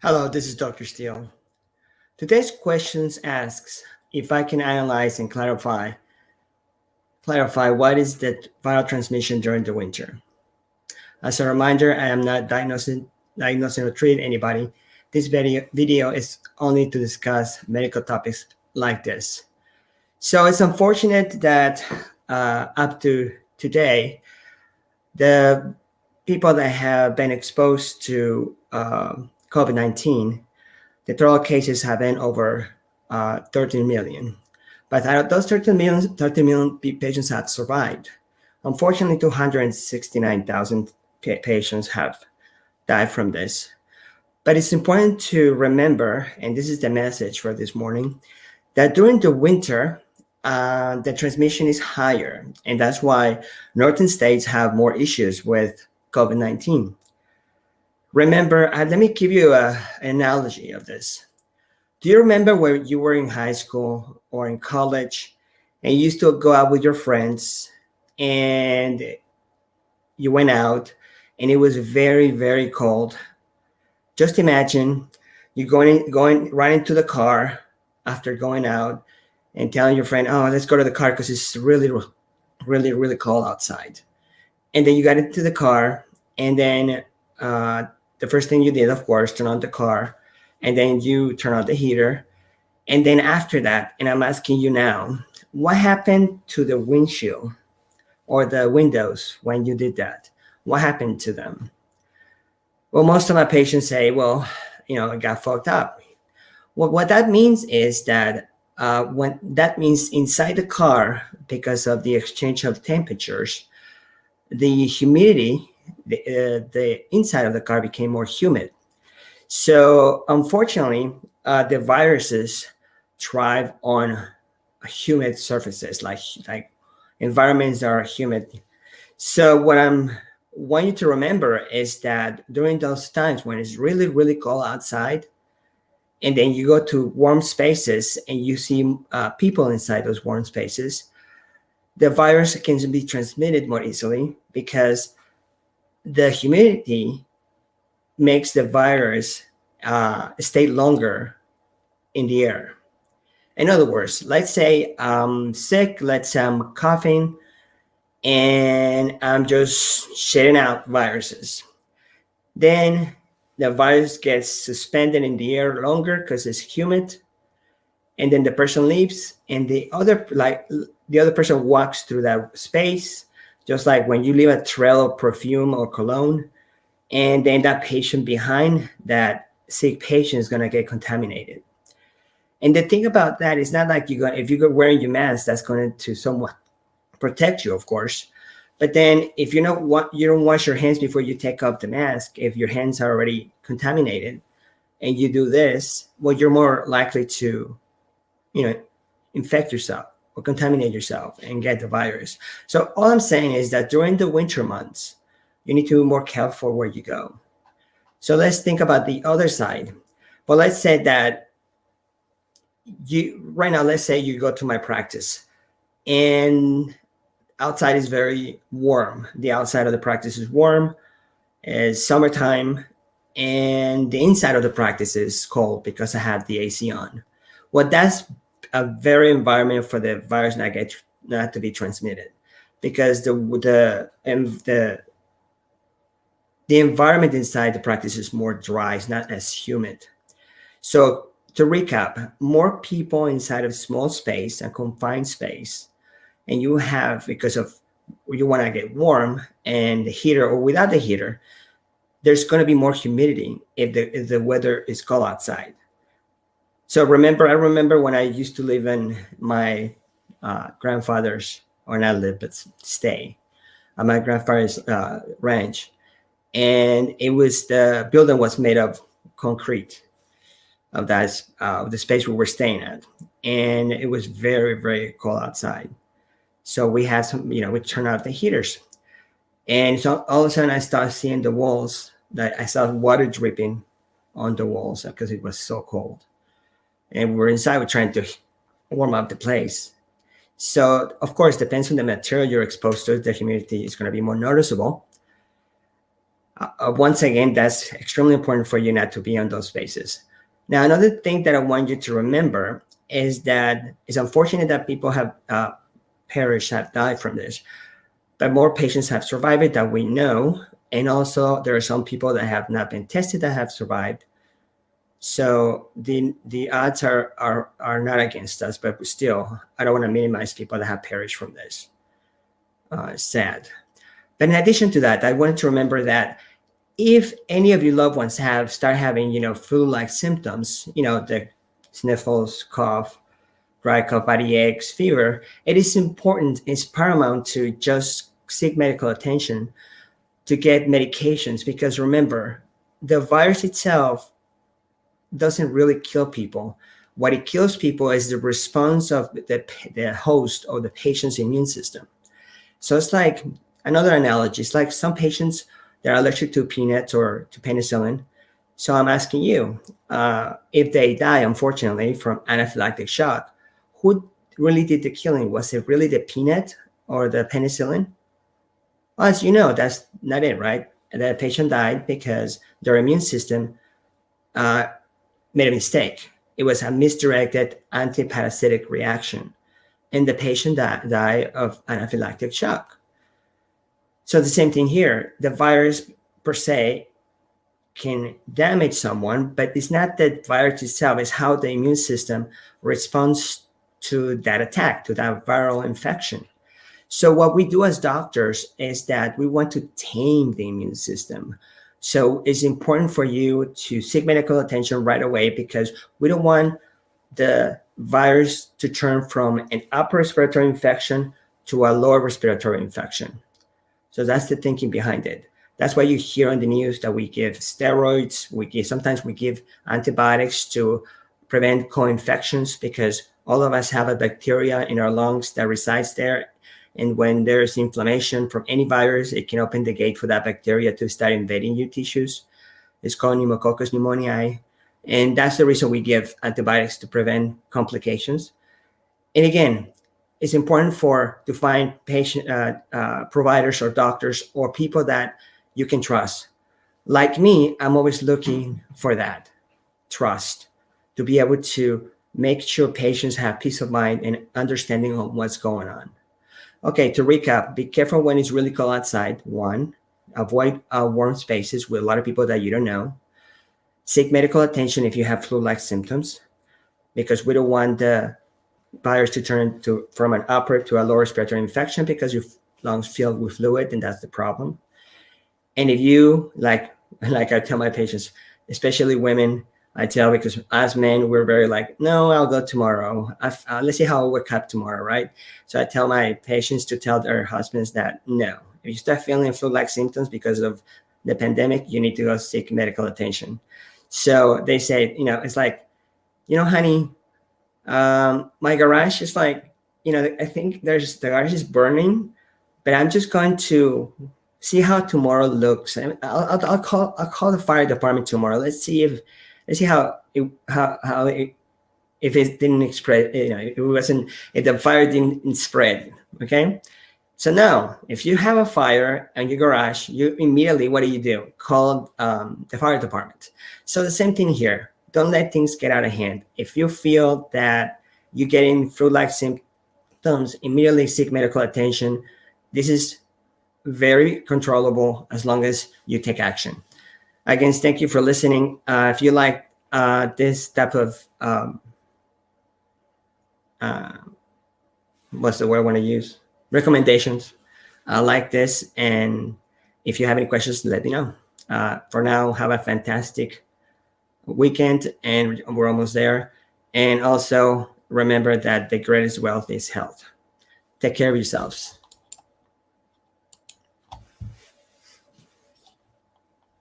Hello, this is Dr. Steele. Today's questions asks if I can analyze and clarify what is the viral transmission during the winter. As a reminder, I am not diagnosing or treating anybody. This video is only to discuss medical topics like this. So it's unfortunate that up to today, the people that have been exposed to COVID-19, the total cases have been over 13 million. But out of those 13 million patients have survived. Unfortunately, 269,000 patients have died from this. But it's important to remember, and this is the message for this morning, that during the winter, the transmission is higher. And that's why northern states have more issues with COVID-19. Remember, let me give you an analogy of this. Do you remember when you were in high school or in college and you used to go out with your friends and you went out and it was very, very cold? Just imagine you going right into the car after going out and telling your friend, "Oh, let's go to the car because it's really, really, really cold outside." And then you got into the car, and then the first thing you did, of course, turn on the car, and then you turn on the heater. And then after that, and I'm asking you now, what happened to the windshield or the windows when you did that? What happened to them? Well, most of my patients say, well, it got fogged up. Well, what that means is that that means inside the car, because of the exchange of temperatures, the humidity, the inside of the car became more humid. So unfortunately, the viruses thrive on humid surfaces, like environments that are humid. So what I'm want you to remember is that during those times when it's really, really cold outside, and then you go to warm spaces and you see people inside those warm spaces, the virus can be transmitted more easily because the humidity makes the virus stay longer in the air. In other words, let's say I'm sick, let's say I'm coughing, and I'm just shitting out viruses. Then the virus gets suspended in the air longer because it's humid, and then the person leaves, and the other person walks through that space, just like when you leave a trail of perfume or cologne, and then that patient behind that sick patient is going to get contaminated. And the thing about that is not like if you're wearing your mask, that's going to somewhat protect you, of course. But then if you don't wash your hands before you take off the mask, if your hands are already contaminated and you do this, well, you're more likely to, infect yourself or contaminate yourself and get the virus. So all I'm saying is that during the winter months, you need to be more careful where you go. So let's think about the other side. But let's say that let's say you go to my practice and outside is very warm. The outside of the practice is warm. It's summertime, and the inside of the practice is cold because I have the AC on. Well, that's a very environment for the virus not to be transmitted, because the environment inside the practice is more dry. It's not as humid. So to recap, more people inside of small space, a confined space, and you have, because of you want to get warm and the heater or without the heater, there's going to be more humidity if the weather is cold outside. So I remember when I used to live in my grandfather's, or not live, but stay on my grandfather's ranch. And the building was made of concrete, of the space we were staying at. And it was very, very cold outside. So we had we turn out the heaters. And so all of a sudden I started seeing the walls, that I saw water dripping on the walls because it was so cold. And we're inside, we're trying to warm up the place. So of course, depends on the material you're exposed to, the humidity is going to be more noticeable. Once again, that's extremely important for you not to be on those spaces. Now, another thing that I want you to remember is that it's unfortunate that people have perished, have died from this, but more patients have survived it that we know. And also, there are some people that have not been tested that have survived. So the odds are not against us, but still, I don't want to minimize people that have perished from this. Sad. But in addition to that, I wanted to remember that if any of your loved ones start having, flu-like symptoms, the sniffles, cough, dry cough, body aches, fever, it is important, it's paramount to just seek medical attention, to get medications, because remember, the virus itself doesn't really kill people. What it kills people is the response of the host or the patient's immune system. So it's like another analogy. It's like some patients that are allergic to peanuts or to penicillin. So I'm asking you, if they die, unfortunately, from anaphylactic shock, who really did the killing? Was it really the peanut or the penicillin? Well, as you know, that's not it, right? The patient died because their immune system made a mistake. It was a misdirected antiparasitic reaction, and the patient died of anaphylactic shock. So the same thing here. The virus per se can damage someone, but it's not the virus itself, it's how the immune system responds to that attack, to that viral infection. So what we do as doctors is that we want to tame the immune system. So it's important for you to seek medical attention right away, because we don't want the virus to turn from an upper respiratory infection to a lower respiratory infection. So that's the thinking behind it. That's why you hear on the news that we give steroids. Sometimes we give antibiotics to prevent co-infections, because all of us have a bacteria in our lungs that resides there. And when there's inflammation from any virus, it can open the gate for that bacteria to start invading your tissues. It's called pneumococcus pneumoniae. And that's the reason we give antibiotics, to prevent complications. And again, it's important to find patient providers or doctors or people that you can trust. Like me, I'm always looking for that trust, to be able to make sure patients have peace of mind and understanding of what's going on. Okay, to recap, be careful when it's really cold outside. 1, avoid warm spaces with a lot of people that you don't know. Seek medical attention if you have flu-like symptoms, because we don't want the virus to turn from an upper to a lower respiratory infection, because your lungs filled with fluid, and that's the problem. And if you, like I tell my patients, especially women, I tell, because as men, we're very like, no, I'll go tomorrow. Let's see how I wake up tomorrow, right? So I tell my patients to tell their husbands that, no, if you start feeling flu-like symptoms because of the pandemic, you need to go seek medical attention. So they say, it's like, honey, my garage is like, I think the garage is burning, but I'm just going to see how tomorrow looks. I'll call the fire department tomorrow. Let's see how if it didn't spread, if the fire didn't spread. Okay. So now, if you have a fire in your garage, you immediately, what do? Call the fire department. So the same thing here. Don't let things get out of hand. If you feel that you're getting flu-like symptoms, immediately seek medical attention. This is very controllable as long as you take action. Again, thank you for listening. If you like this type of, what's the word I want to use? Recommendations like this. And if you have any questions, let me know. For now, have a fantastic weekend, and we're almost there. And also remember that the greatest wealth is health. Take care of yourselves.